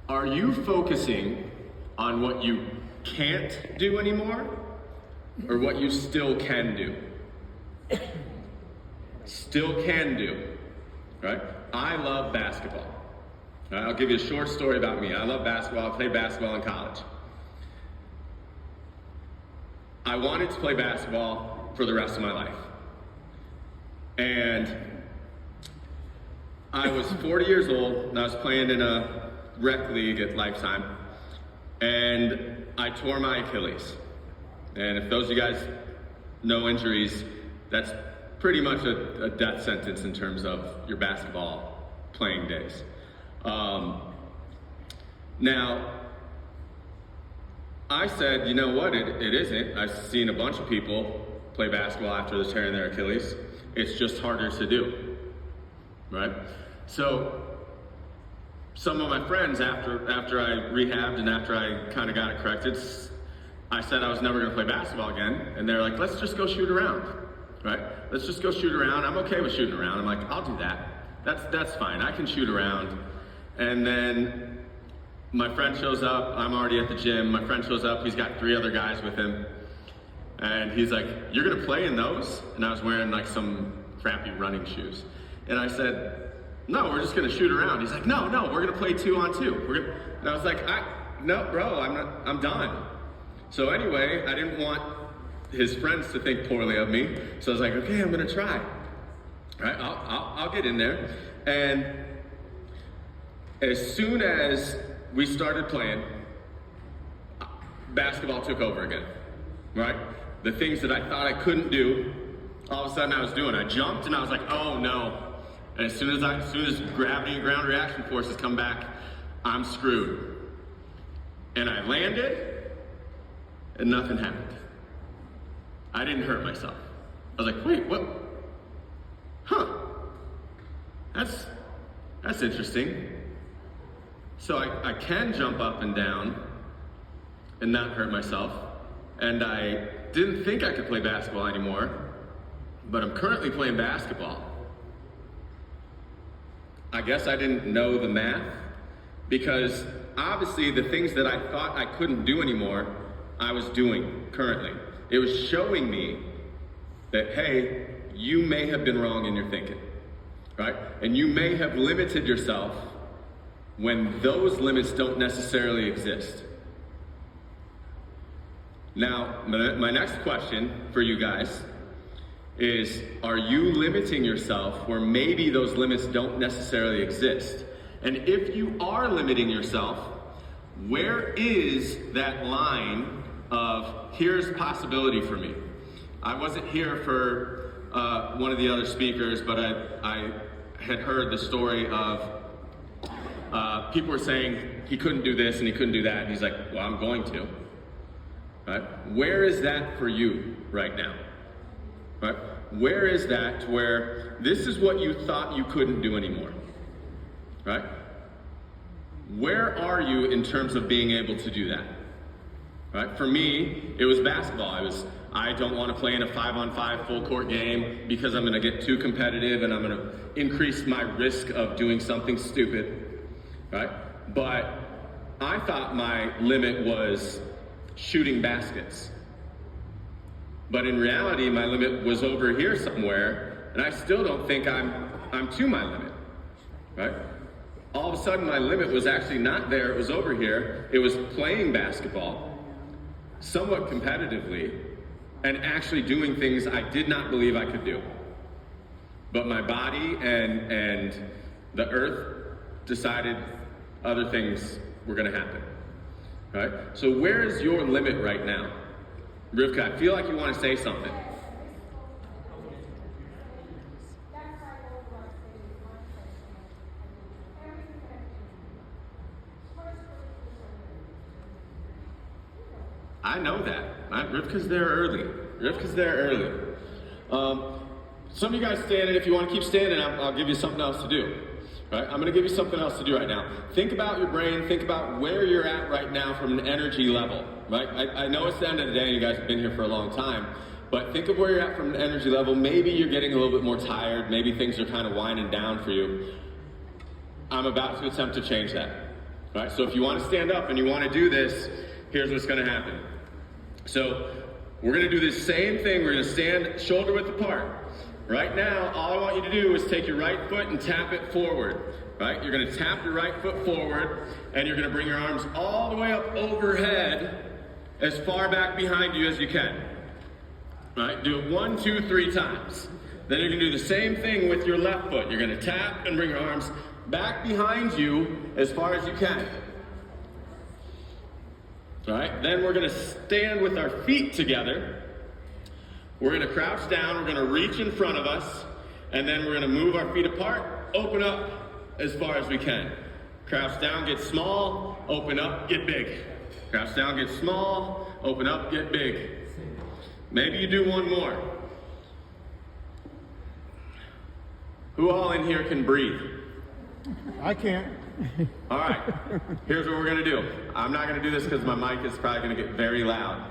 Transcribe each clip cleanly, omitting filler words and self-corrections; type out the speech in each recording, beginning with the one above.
Are you focusing on what you can't do anymore, or what you still can do? Still can do, right? I love basketball. Right, I'll give you a short story about me. I love basketball. I played basketball in college. I wanted to play basketball for the rest of my life. And I was 40 years old, and I was playing in a rec league at Lifetime, and I tore my Achilles. And if those of you guys know injuries, that's pretty much a death sentence in terms of your basketball playing days. Now, I said, you know what, it isn't. I've seen a bunch of people play basketball after they're tearing their Achilles. It's just harder to do, right? So, some of my friends, after I rehabbed and after I kind of got it corrected, I said I was never going to play basketball again, and they're like, let's just go shoot around, right? Let's just go shoot around. I'm okay with shooting around. I'm like, I'll do that. That's fine. I can shoot around. And then my friend shows up. I'm already at the gym. My friend shows up. He's got 3 other guys with him. And he's like, you're going to play in those? And I was wearing like some crappy running shoes. And I said, no, we're just going to shoot around. He's like, no, we're going to play 2-on-2. And I was like, no, bro, I'm done. So anyway, I didn't want his friends to think poorly of me. So I was like, okay, I'm going to try. All right, I'll get in there. And as soon as we started playing, basketball took over again, right? The things that I thought I couldn't do, all of a sudden I was doing. I jumped and I was like, oh no. And as soon as gravity and ground reaction forces come back, I'm screwed. And I landed, and nothing happened. I didn't hurt myself. I was like, wait, what? Huh, that's interesting. So I can jump up and down and not hurt myself. And I didn't think I could play basketball anymore, but I'm currently playing basketball. I guess I didn't know the math, because obviously the things that I thought I couldn't do anymore, I was doing currently. It was showing me that, hey, you may have been wrong in your thinking, right? And you may have limited yourself when those limits don't necessarily exist. Now, my next question for you guys is, are you limiting yourself where maybe those limits don't necessarily exist? And if you are limiting yourself, where is that line of, here's possibility for me? I wasn't here for one of the other speakers, but I had heard the story of people were saying he couldn't do this and he couldn't do that, and he's like, well, I'm going to. Right? Where is that for you right now? Right? Where is that to where this is what you thought you couldn't do anymore? Right? Where are you in terms of being able to do that? Right? For me, it was basketball. I don't want to play in a 5-on-5 full court game because I'm going to get too competitive and I'm going to increase my risk of doing something stupid. Right? But I thought my limit was shooting baskets. But in reality, my limit was over here somewhere, and I still don't think I'm to my limit, right? All of a sudden, my limit was actually not there, it was over here. It was playing basketball, somewhat competitively, and actually doing things I did not believe I could do. But my body and the earth decided other things were gonna happen, right? So where is your limit right now? Rivka, I feel like you want to say something. I know that. Rivka's there early. Some of you guys standing, if you want to keep standing, I'll give you something else to do. Right? I'm going to give you something else to do right now. Think about your brain. Think about where you're at right now from an energy level. Right? I know it's the end of the day and you guys have been here for a long time, but think of where you're at from an energy level. Maybe you're getting a little bit more tired. Maybe things are kind of winding down for you. I'm about to attempt to change that. Right? So if you want to stand up and you want to do this, here's what's going to happen. So we're going to do this same thing. We're going to stand shoulder width apart. Right now, all I want you to do is take your right foot and tap it forward. Right? You're going to tap your right foot forward, and you're going to bring your arms all the way up overhead, as far back behind you as you can. Right? Do it 1, 2, 3 times. Then you're going to do the same thing with your left foot. You're going to tap and bring your arms back behind you as far as you can. All right? Then we're going to stand with our feet together. We're going to crouch down. We're going to reach in front of us. And then we're going to move our feet apart, open up as far as we can. Crouch down, get small, open up, get big. Crouch down, get small, open up, get big. Maybe you do one more. Who all in here can breathe? I can't. All right, here's what we're gonna do. I'm not gonna do this because my mic is probably gonna get very loud.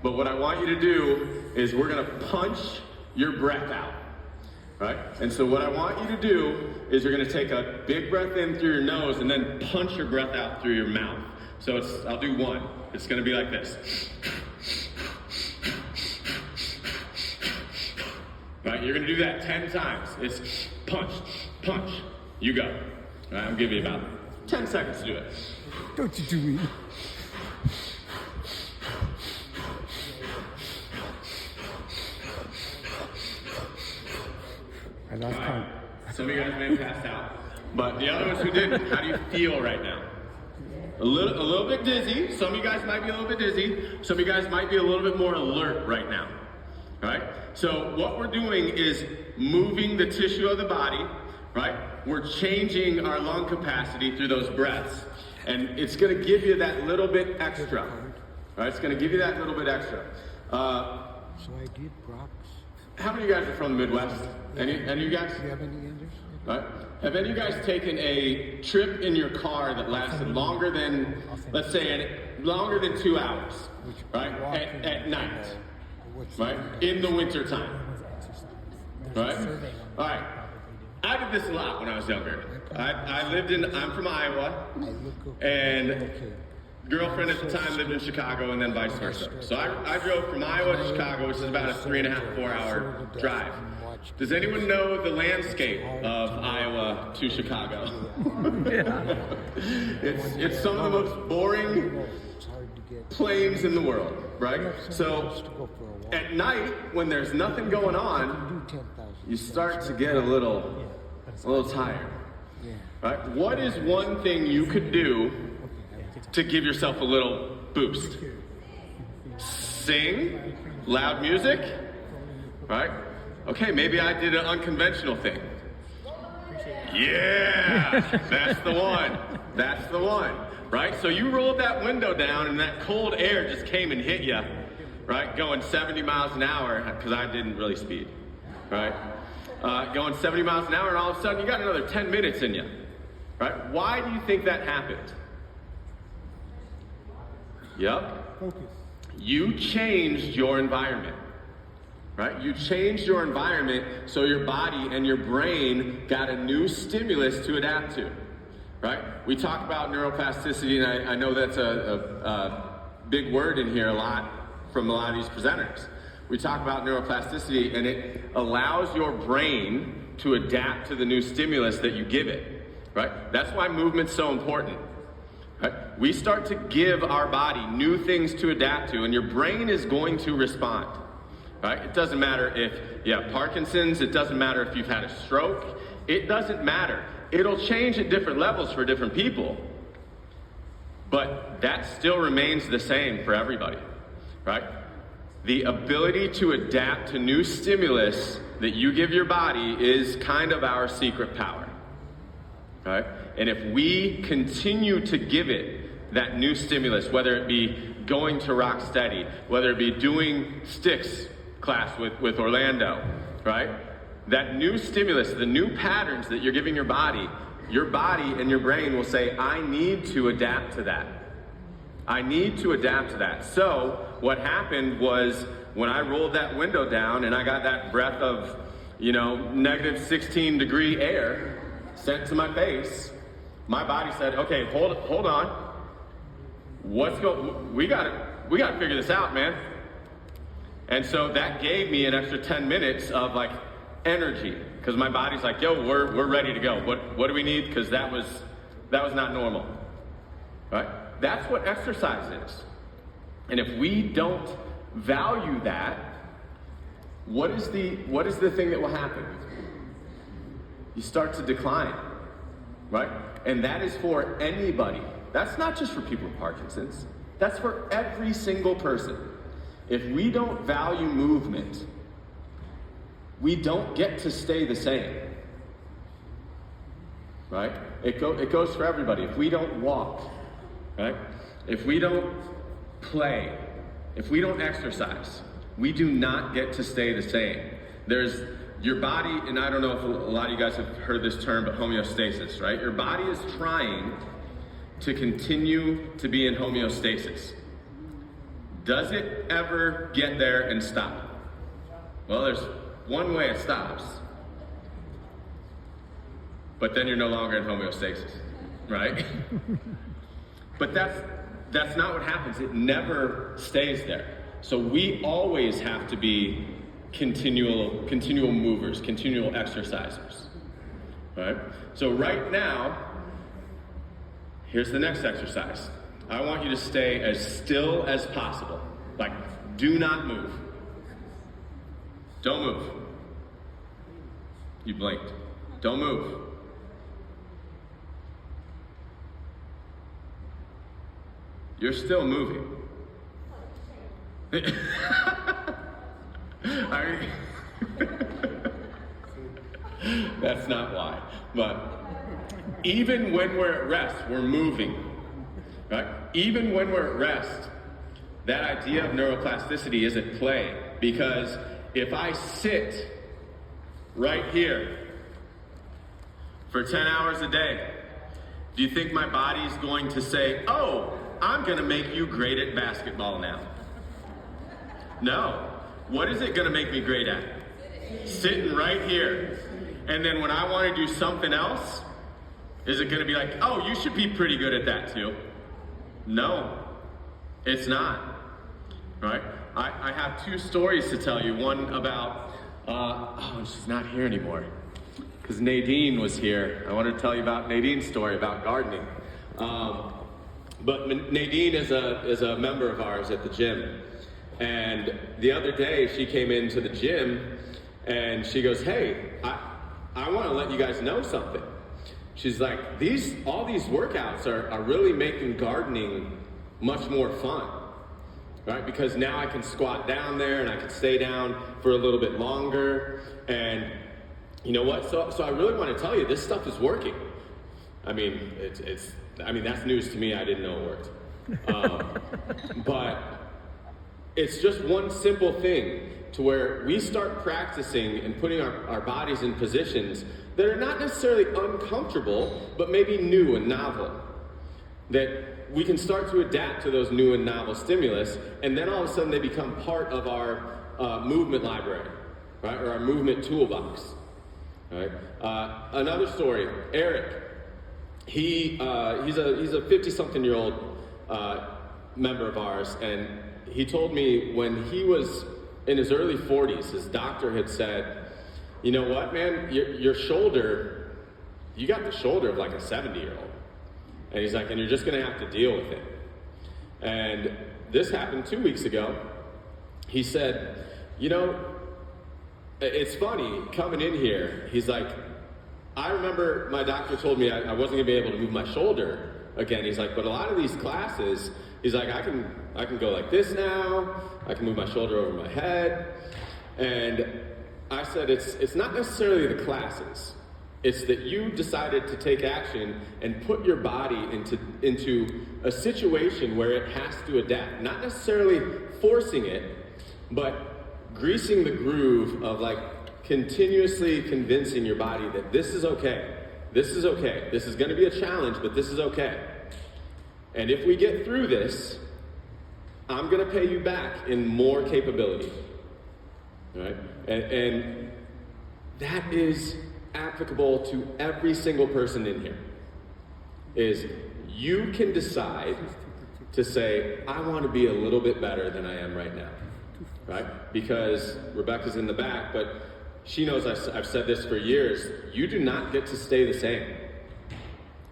But what I want you to do is we're gonna punch your breath out. Right? And so what I want you to do is you're gonna take a big breath in through your nose and then punch your breath out through your mouth. So I'll do one. It's gonna be like this. Right? You're gonna do that 10 times. It's punch, punch. You go. All right, I'm giving you about 10 seconds to do it. Don't you do me. I lost count. Some of you guys may have passed out. But the other ones who didn't, how do you feel right now? A little bit dizzy. Some of you guys might be a little bit dizzy. Some of you guys might be a little bit more alert right now. All right? So what we're doing is moving the tissue of the body, right? We're changing our lung capacity through those breaths. And it's going to give you that little bit extra. Right? It's going to give you that little bit extra. So I did props. How many of you guys are from the Midwest? Any of you guys? Do you have any answers? Right. Have any of you guys taken a trip in your car that lasted longer than, let's say, longer than 2 hours, right? At night, right? In the winter time, right? All right. I did this a lot when I was younger. I'm from Iowa, and girlfriend at the time lived in Chicago, and then vice versa. So I drove from Iowa to Chicago, which is about a 3.5, 4 hour drive. Does anyone know the landscape of Iowa to Chicago? It's some of the most boring plains in the world, right? So at night, when there's nothing going on, you start to get a little tired, right? What is one thing you could do to give yourself a little boost? Sing loud music, right? Okay, maybe I did an unconventional thing. Yeah, that's the one. That's the one, right? So you rolled that window down and that cold air just came and hit you, right? Going 70 miles an hour, because I didn't really speed, right? Going 70 miles an hour, and all of a sudden you got another 10 minutes in you, right? Why do you think that happened? Yep. Focus. You changed your environment. Right? You changed your environment so your body and your brain got a new stimulus to adapt to. Right? We talk about neuroplasticity, and I know that's a big word in here a lot from a lot of these presenters. We talk about neuroplasticity, and it allows your brain to adapt to the new stimulus that you give it. Right? That's why movement's so important. Right? We start to give our body new things to adapt to, and your brain is going to respond. Right? It doesn't matter if you have Parkinson's, it doesn't matter if you've had a stroke, it doesn't matter. It'll change at different levels for different people, but that still remains the same for everybody, right? The ability to adapt to new stimulus that you give your body is kind of our secret power, right? And if we continue to give it that new stimulus, whether it be going to Rock Steady, whether it be doing sticks class with Orlando, right? That new stimulus, the new patterns that you're giving your body and your brain will say, I need to adapt to that. I need to adapt to that. So what happened was when I rolled that window down and I got that breath of, negative 16 degree air sent to my face, my body said, okay, hold on. We gotta figure this out, man. And so that gave me an extra 10 minutes of like energy, because my body's like, yo, we're ready to go. What do we need? Because that was not normal, right? That's what exercise is. And if we don't value that, what is the thing that will happen? You start to decline, right? And that is for anybody. That's not just for people with Parkinson's. That's for every single person. If we don't value movement, we don't get to stay the same, right? It goes for everybody. If we don't walk, right? If we don't play, if we don't exercise, we do not get to stay the same. There's your body, and I don't know if a lot of you guys have heard this term, but homeostasis, right? Your body is trying to continue to be in homeostasis. Does it ever get there and stop? Well, there's one way it stops, but then you're no longer in homeostasis, right? But that's not what happens. It never stays there. So we always have to be continual movers, continual exercisers, right? So right now, here's the next exercise. I want you to stay as still as possible. Like, do not move. Don't move. You blinked. Don't move. You're still moving. That's not why. But even when we're at rest, we're moving. Right? Even when we're at rest, that idea of neuroplasticity is at play. Because if I sit right here for 10 hours a day, do you think my body's going to say, oh, I'm going to make you great at basketball now? No. What is it going to make me great at? Sitting right here. And then when I want to do something else, is it going to be like, oh, you should be pretty good at that too? No, it's not. Right? I have two stories to tell you. One about, she's not here anymore. Because Nadine was here. I wanted to tell you about Nadine's story about gardening. But Nadine is a member of ours at the gym. And the other day she came into the gym and she goes, hey, I want to let you guys know something. She's like, all these workouts are really making gardening much more fun, right? Because now I can squat down there and I can stay down for a little bit longer. And you know what? So I really want to tell you, this stuff is working. I mean, that's news to me. I didn't know it worked. But it's just one simple thing to where we start practicing and putting our bodies in positions that are not necessarily uncomfortable, but maybe new and novel. That we can start to adapt to those new and novel stimulus, and then all of a sudden they become part of our movement library, right? Or our movement toolbox, right? Another story, Eric. He's a 50-something-year-old member of ours, and he told me when he was in his early 40s, his doctor had said, you know what, man, your shoulder, you got the shoulder of like a 70-year-old. And he's like, and you're just gonna have to deal with it. And this happened 2 weeks ago. He said, you know, it's funny, coming in here, he's like, I remember my doctor told me I wasn't gonna be able to move my shoulder again. He's like, but a lot of these classes, he's like, I can go like this now, I can move my shoulder over my head. And I said, it's not necessarily the classes. It's that you decided to take action and put your body into a situation where it has to adapt. Not necessarily forcing it, but greasing the groove of like continuously convincing your body that this is okay. This is okay. This is going to be a challenge, but this is okay. And if we get through this, I'm going to pay you back in more capability. Right? And that is applicable to every single person in here. is you can decide to say, I want to be a little bit better than I am right now, right? Because Rebecca's in the back, but she knows I've said this for years. You do not get to stay the same,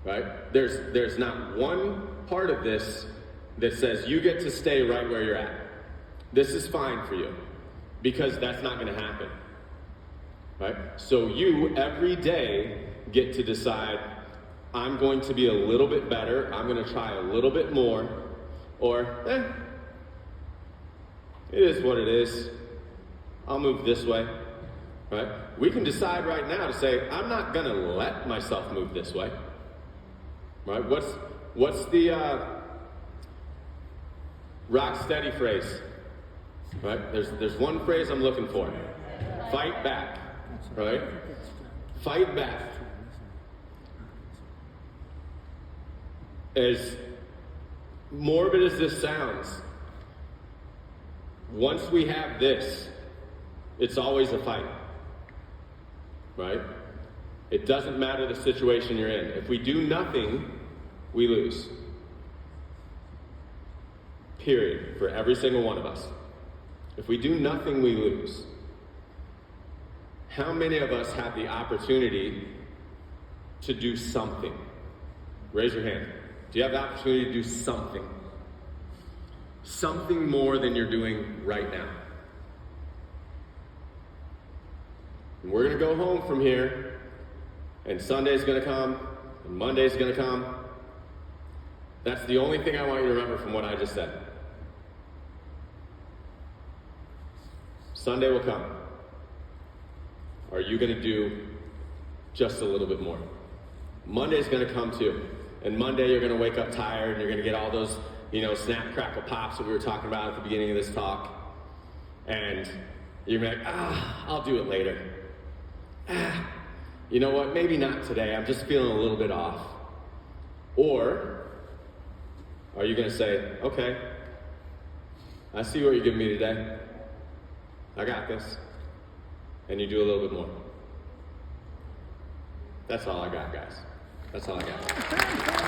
right? There's not one part of this that says you get to stay right where you're at. This is fine for you, because that's not going to happen, right? So you, every day, get to decide, I'm going to be a little bit better, I'm going to try a little bit more, or, it is what it is, I'll move this way, right? We can decide right now to say, I'm not going to let myself move this way, right? What's the rock steady phrase? Right? There's one phrase I'm looking for. Fight back. Right? Fight back. As morbid as this sounds, once we have this, it's always a fight. Right? It doesn't matter the situation you're in. If we do nothing, we lose. Period. For every single one of us. If we do nothing, we lose. How many of us have the opportunity to do something? Raise your hand. Do you have the opportunity to do something? Something more than you're doing right now. And we're going to go home from here, and Sunday's going to come, and Monday's going to come. That's the only thing I want you to remember from what I just said. Sunday will come. Are you going to do just a little bit more? Monday's going to come too. And Monday you're going to wake up tired and you're going to get all those, snap, crackle, pops that we were talking about at the beginning of this talk. And you're going to be like, I'll do it later. You know what? Maybe not today. I'm just feeling a little bit off. Or are you going to say, okay, I see what you're giving me today. I got this. And you do a little bit more. That's all I got, guys. That's all I got.